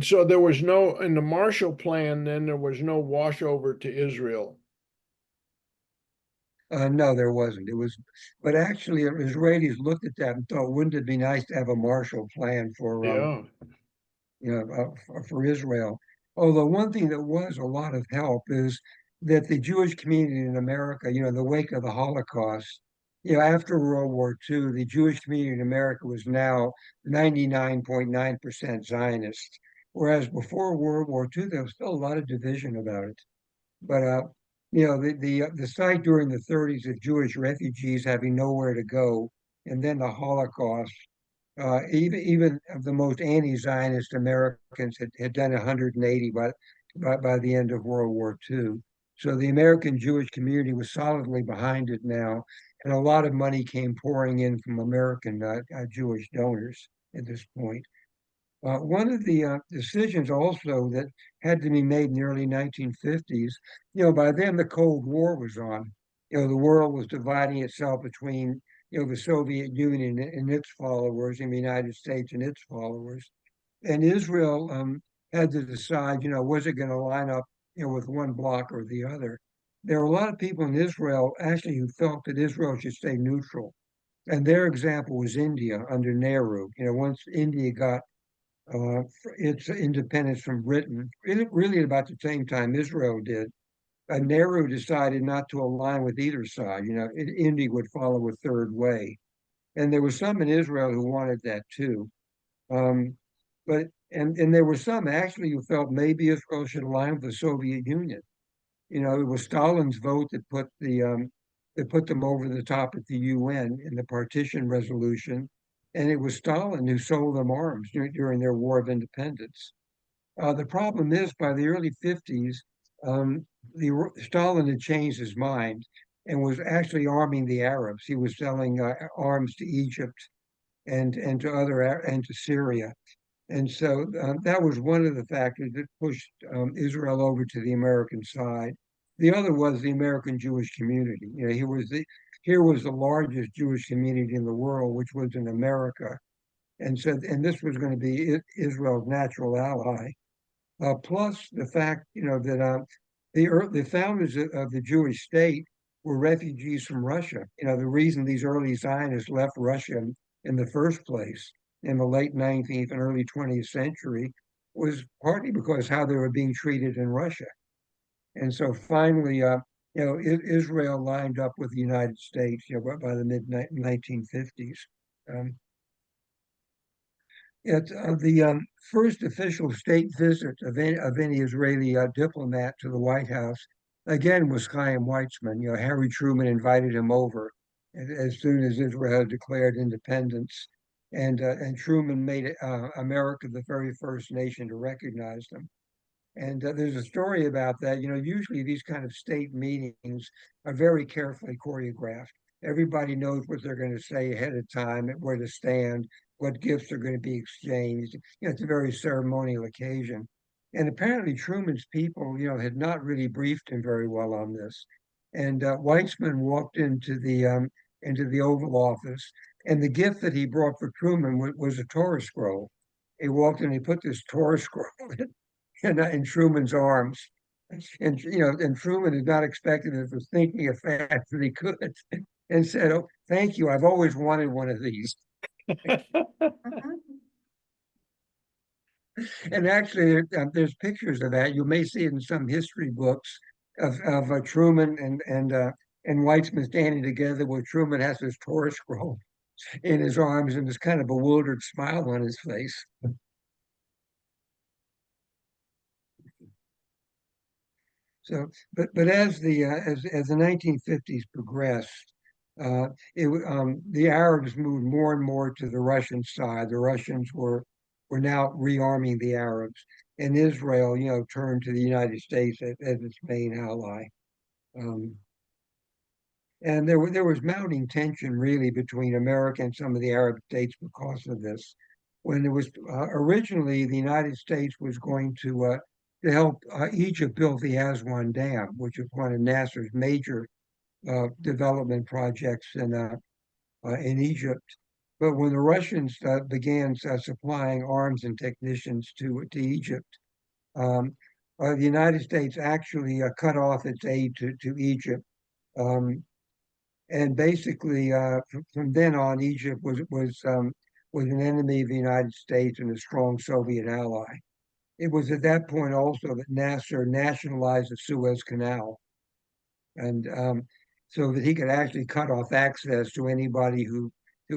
So there was no, in the Marshall Plan, then there was no washover to Israel. no, there wasn't. But actually, Israelis looked at that and thought, wouldn't it be nice to have a Marshall Plan Yeah. for Israel? Although one thing that was a lot of help is that the Jewish community in America, in the wake of the Holocaust, after World War II, the Jewish community in America was now 99.9% Zionist, whereas before World War II, there was still a lot of division about it. But the sight during the 30s of Jewish refugees having nowhere to go, and then the Holocaust, even of the most anti-Zionist Americans had done 180 by the end of World War II. So the American Jewish community was solidly behind it now, and a lot of money came pouring in from American Jewish donors at this point. One of the decisions also that had to be made in the early 1950s, by then the Cold War was on. The world was dividing itself between, the Soviet Union and its followers, and the United States and its followers. And Israel had to decide, was it going to line up, with one bloc or the other? There were a lot of people in Israel actually who felt that Israel should stay neutral. And their example was India under Nehru. Once India got its independence from Britain, really about the same time Israel did. Nehru decided not to align with either side. India would follow a third way, and there were some in Israel who wanted that too. Um, but and there were some actually who felt maybe Israel should align with the Soviet Union. It was Stalin's vote that put them over the top at the UN in the partition resolution, and it was Stalin who sold them arms during their War of Independence. The problem is, by the early 50s, Stalin had changed his mind and was actually arming the Arabs. He was selling arms to Egypt and to Syria. And so that was one of the factors that pushed Israel over to the American side. The other was the American Jewish community. Here was the largest Jewish community in the world, which was in America, and this was going to be Israel's natural ally. Plus the fact, that the founders of the Jewish state were refugees from Russia. The reason these early Zionists left Russia in the first place in the late 19th and early 20th century was partly because how they were being treated in Russia. And so finally, Israel lined up with the United States, by the mid 1950s. The first official state visit of any Israeli diplomat to the White House, again, was Chaim Weizmann. Harry Truman invited him over as soon as Israel had declared independence. And Truman made America the very first nation to recognize them. And there's a story about that. Usually these kind of state meetings are very carefully choreographed. Everybody knows what they're going to say ahead of time, where to stand, what gifts are going to be exchanged. It's a very ceremonial occasion. And apparently Truman's people, had not really briefed him very well on this. And Weizmann walked into the Oval Office, and the gift that he brought for Truman was a Torah scroll. He walked in, he put this Torah scroll in Truman's arms. And Truman had not expected it, was thinking as fast as he could, and said, "Oh, thank you. I've always wanted one of these." Mhm. And actually, there's pictures of that. You may see it in some history books of Truman and Weitzman standing together, where Truman has his Torah scroll in his arms and this kind of bewildered smile on his face. So, but as the 1950s progressed, the Arabs moved more and more to the Russian side. The Russians were now rearming the Arabs, and Israel, turned to the United States as its main ally. Um, and there was mounting tension really between America and some of the Arab states because of this. When it was originally the United States was going to help Egypt build the Aswan Dam, which is one of Nasser's major development projects in Egypt. But when the Russians began supplying arms and technicians to Egypt, the United States actually cut off its aid to Egypt. Um, and basically, from then on, Egypt was an enemy of the United States and a strong Soviet ally. It was at that point also that Nasser nationalized the Suez Canal, and so that he could actually cut off access to anybody who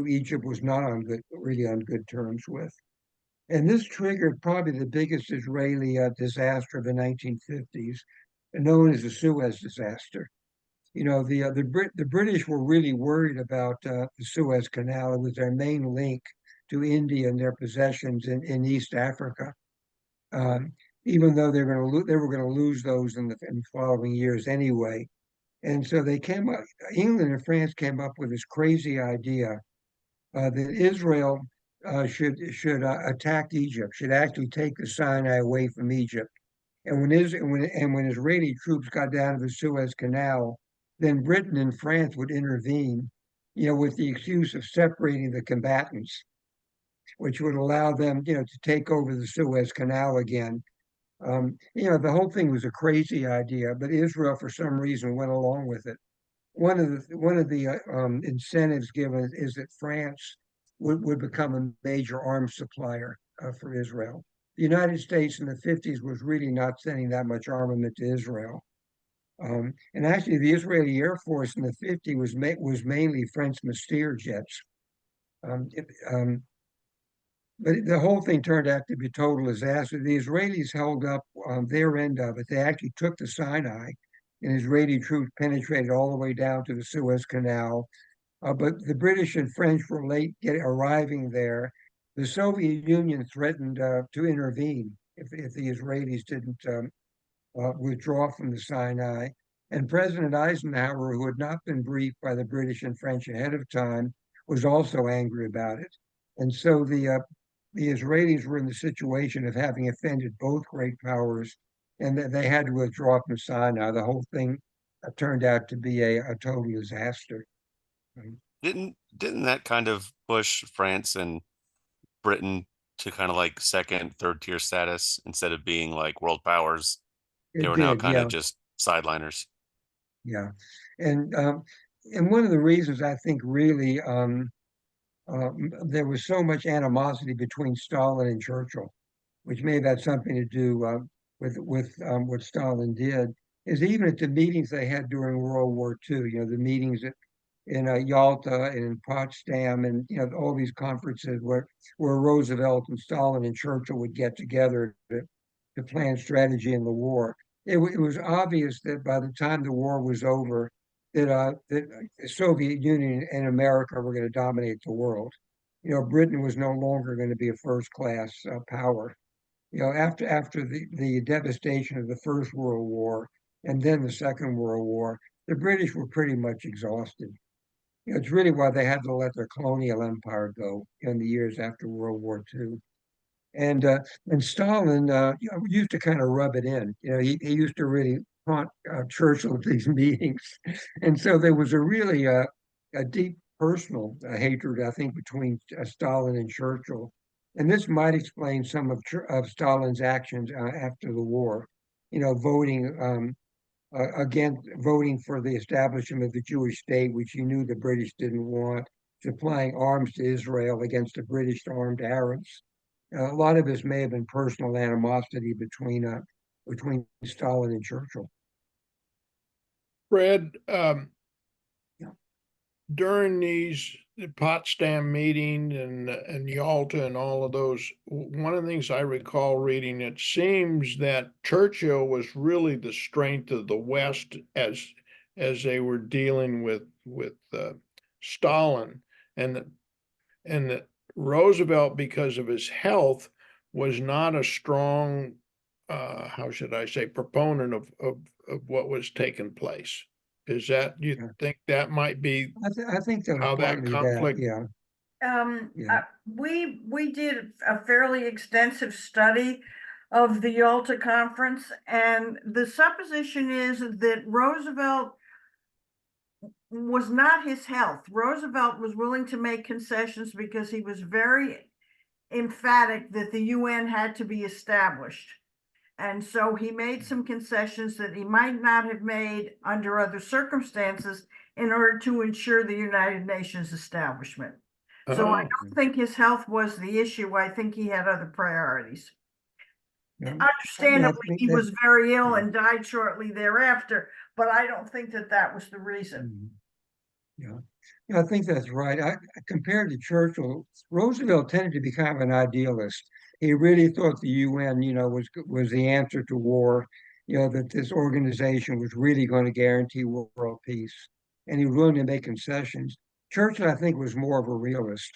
Egypt was not really on good terms with. And this triggered probably the biggest Israeli disaster of the 1950s, known as the Suez disaster. The British were really worried about the Suez Canal. It was their main link to India and their possessions in East Africa. Um, Even though they were going to lose those in the following years anyway. And so England and France came up with this crazy idea that Israel should attack Egypt, should actually take the Sinai away from Egypt. And when Israeli troops got down to the Suez Canal, then Britain and France would intervene, with the excuse of separating the combatants, which would allow them, to take over the Suez Canal again. The whole thing was a crazy idea, but Israel, for some reason, went along with it. One of the incentives given is that France would become a major arms supplier for Israel. The United States in the 50s was really not sending that much armament to Israel. And actually, the Israeli Air Force in the 50s was mainly French Mystère jets. Um, it, um, but the whole thing turned out to be a total disaster. The Israelis held up their end of it. They actually took the Sinai, and Israeli troops penetrated all the way down to the Suez Canal. But the British and French were late arriving there. The Soviet Union threatened to intervene if the Israelis didn't withdraw from the Sinai. And President Eisenhower, who had not been briefed by the British and French ahead of time, was also angry about it. And so the Israelis were in the situation of having offended both great powers, and they had to withdraw from Sinai. The whole thing turned out to be a total disaster. Didn't that kind of push France and Britain to kind of like second, third tier status instead of being like world powers? They It were now did, kind yeah, of just sideliners. yeah, and um, and one of the reasons I think really there was so much animosity between Stalin and Churchill, which may have had something to do with what Stalin did, is even at the meetings they had during World War II, the meetings in Yalta and in Potsdam, and all these conferences where Roosevelt and Stalin and Churchill would get together to plan strategy in the war. It was obvious that by the time the war was over, that the Soviet Union and America were going to dominate the world. Britain was no longer going to be a first class power. After the devastation of the First World War and then the Second World War, the British were pretty much exhausted. it's really why they had to let their colonial empire go in the years after World War II. And Stalin used to kind of rub it in. He used to really haunt Churchill at these meetings, and so there was a deep personal hatred, I think, between Stalin and Churchill, and this might explain some of Stalin's actions after the war. Voting for the establishment of the Jewish state, which he knew the British didn't want, supplying arms to Israel against the British armed Arabs. A lot of this may have been personal animosity between Stalin and Churchill. Fred, Yeah. during the Potsdam meeting and Yalta and all of those, one of the things I recall reading, it seems that Churchill was really the strength of the West as they were dealing with Stalin, and that Roosevelt, because of his health, was not a strong, how should I say, proponent of what was taking place. Is that, you Yeah. think that might be I think that was how that partly that. conflict? Yeah. We did a fairly extensive study of the Yalta Conference, and the supposition is that Roosevelt was not his health. Roosevelt was willing to make concessions because he was very emphatic that the UN had to be established. And so he made some concessions that he might not have made under other circumstances in order to ensure the United Nations establishment. So I don't think his health was the issue. I think he had other priorities. Yeah. Understandably, he was that's very ill and died shortly thereafter, but I don't think that was the reason. Yeah. I think that's right. Compared to Churchill, Roosevelt tended to be kind of an idealist. He really thought the UN, was the answer to war. That this organization was really going to guarantee world peace, and he was willing to make concessions. Churchill, I think, was more of a realist.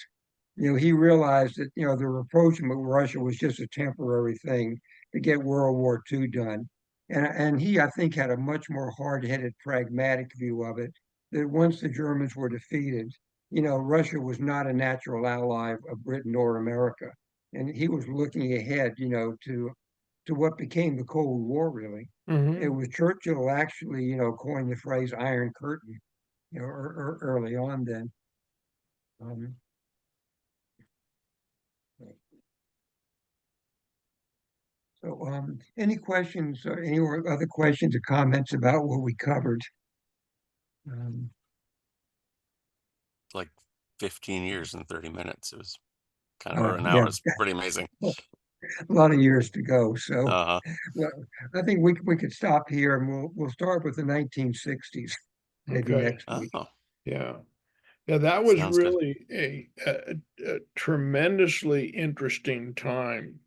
He realized that the rapprochement with Russia was just a temporary thing to get World War II done, and he, I think, had a much more hard-headed, pragmatic view of it. That once the Germans were defeated, Russia was not a natural ally of Britain or America. And he was looking ahead, to what became the Cold War, really. It was Churchill actually, coined the phrase Iron Curtain, early on then. Any questions or any other questions or comments about what we covered? Like 15 years and 30 minutes. It was kind of, or an Yeah, hour. It's pretty amazing. a lot of years to go. So Uh-huh. well, I think we could stop here and we'll start with the 1960s maybe Okay. next week. Oh, Yeah. Yeah, that was sounds good. really a tremendously interesting time,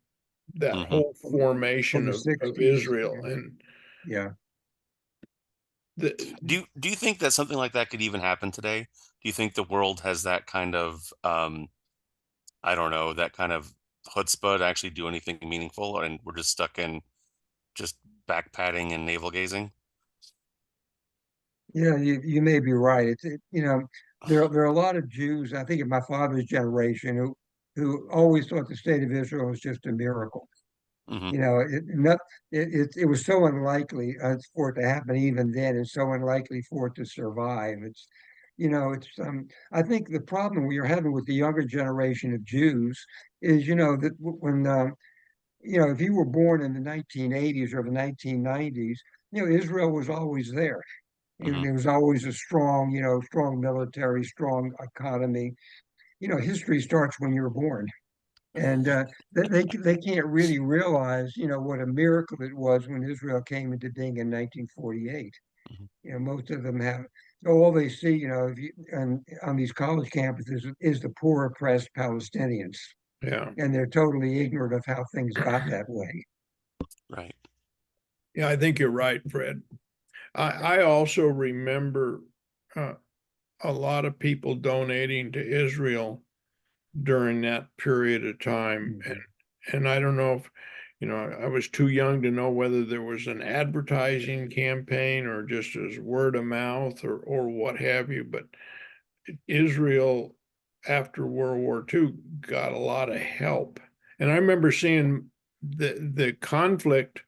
that Mhm. whole formation the of 60s. Israel. And Yeah. Do you think that something like that could even happen today? Do you think the world has that kind of I don't know, that kind of chutzpah to actually do anything meaningful, and we're just stuck in just back patting and navel gazing? Yeah, you may be right. There are a lot of Jews, I think of my father's generation, who always thought the state of Israel was just a miracle. Hmm. It was so unlikely for it to happen even then, and so unlikely for it to survive. I think the problem we are having with the younger generation of Jews is, that when if you were born in the 1980s or the 1990s, Israel was always there. Hmm. There was always a strong military, strong economy. History starts when you're born. And they can't really realize, what a miracle it was when Israel came into being in 1948. Hmm. Most of them have all they see, if you, on these college campuses is the poor oppressed Palestinians, yeah, and they're totally ignorant of how things got that way. Right. yeah, I think you're right, Fred. I also remember a lot of people donating to Israel during that period of time. And I don't know if, I was too young to know whether there was an advertising campaign or just as word of mouth or what have you, but Israel after World War II got a lot of help. And I remember seeing the conflict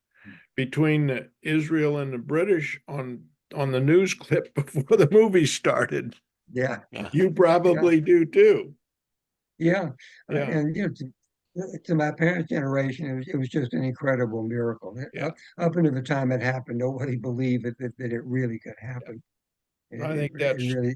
between Israel and the British on the news clip before the movie started. Yeah, Yeah. You probably do too. yeah. Yeah. And to my parents' generation, it was just an incredible miracle. Yeah. Up until the time it happened, nobody believed that it really could happen. I think It that's really,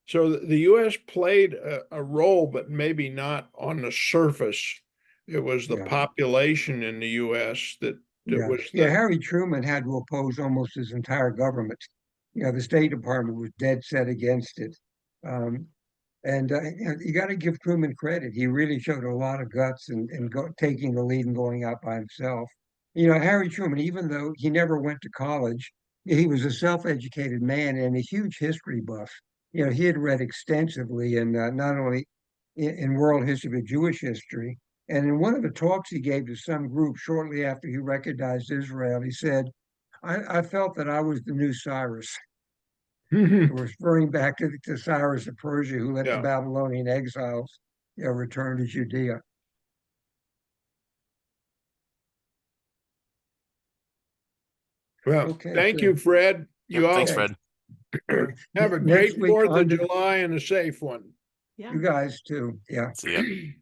so. The U.S. played a role, but maybe not on the surface. It was the Yeah. population in the U.S. that yeah. was Yeah, the Harry Truman had to oppose almost his entire government. The State Department was dead set against it. Um, And you got to give Truman credit. He really showed a lot of guts and taking the lead and going out by himself. Harry Truman, even though he never went to college, he was a self-educated man and a huge history buff. He had read extensively in not only in world history, but Jewish history. And in one of the talks he gave to some group shortly after he recognized Israel, he said, I felt that I was the new Cyrus. We're referring back to Cyrus of Persia, who let the Yeah. Babylonian exiles return to Judea. Well, Okay, thank good. you, Fred. You all Thanks, Okay. Fred. have a Next great week 4th on of to July and a safe one. Yeah. you guys too. Yeah. See ya.